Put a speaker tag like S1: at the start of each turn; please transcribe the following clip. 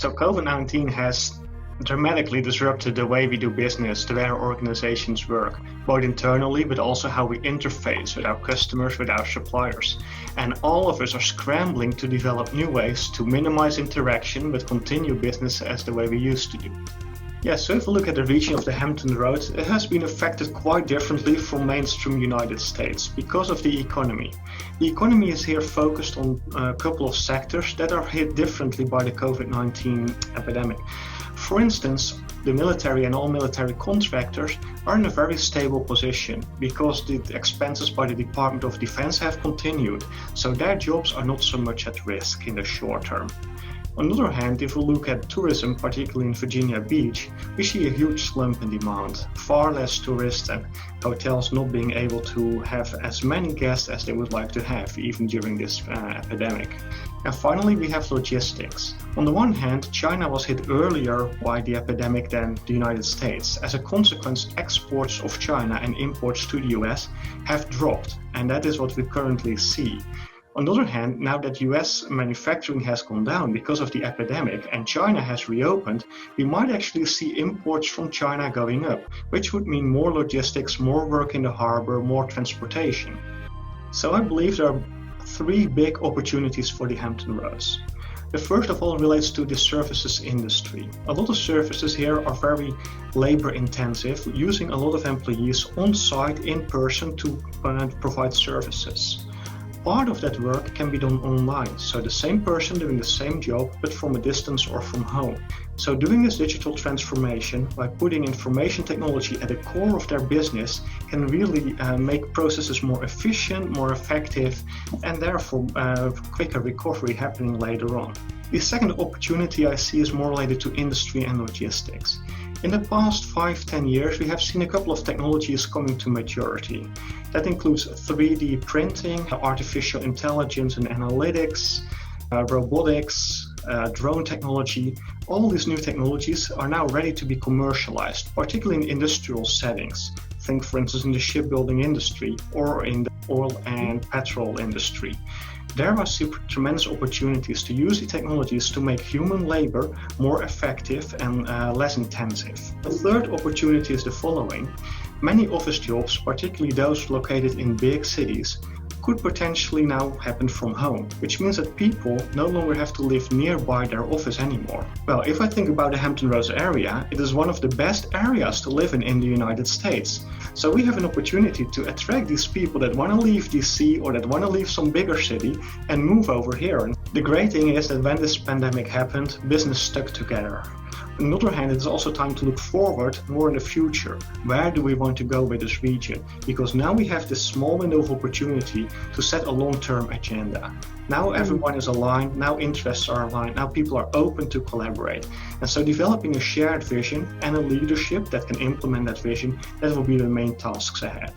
S1: So COVID-19 has dramatically disrupted the way we do business, the way our organizations work, both internally, but also how we interface with our customers, with our suppliers. And all of us are scrambling to develop new ways to minimize interaction, but continue business as the way we used to do. Yeah, so if we look at the region of the Hampton Roads, it has been affected quite differently from mainstream United States because of the economy. The economy is here focused on a couple of sectors that are hit differently by the COVID-19 epidemic. For instance, the military and all military contractors are in a very stable position because the expenses by the Department of Defense have continued, so their jobs are not so much at risk in the short term. On the other hand, if we look at tourism, particularly in Virginia Beach, we see a huge slump in demand. Far less tourists and hotels not being able to have as many guests as they would like to have, even during this epidemic. And finally, we have logistics. On the one hand, China was hit earlier by the epidemic than the United States. As a consequence, exports of China and imports to the US have dropped, and that is what we currently see. On the other hand, now that US manufacturing has gone down because of the epidemic and China has reopened, we might actually see imports from China going up, which would mean more logistics, more work in the harbor, more transportation. So I believe there are three big opportunities for the Hampton Roads. The first of all relates to the services industry. A lot of services here are very labor intensive, using a lot of employees on site in person to provide services. Part of that work can be done online, so the same person doing the same job but from a distance or from home. So doing this digital transformation by putting information technology at the core of their business can really make processes more efficient, more effective, and therefore quicker recovery happening later on. The second opportunity I see is more related to industry and logistics. In the past 5-10 years, we have seen a couple of technologies coming to maturity. That includes 3D printing, artificial intelligence and analytics, robotics, drone technology. All these new technologies are now ready to be commercialized, particularly in industrial settings. Think, for instance, in the shipbuilding industry or in the oil and petrol industry. There are tremendous opportunities to use the technologies to make human labor more effective and less intensive. The third opportunity is the following. Many office jobs, particularly those located in big cities, could potentially now happen from home, which means that people no longer have to live nearby their office anymore. Well, if I think about the Hampton Roads area, it is one of the best areas to live in the United States. So we have an opportunity to attract these people that want to leave DC or that want to leave some bigger city and move over here. And the great thing is that when this pandemic happened, business stuck together. On the other hand, it's also time to look forward more in the future. Where do we want to go with this region? Because now we have this small window of opportunity to set a long-term agenda. Now everyone is aligned, now interests are aligned, now people are open to collaborate. And so developing a shared vision and a leadership that can implement that vision, that will be the main tasks ahead.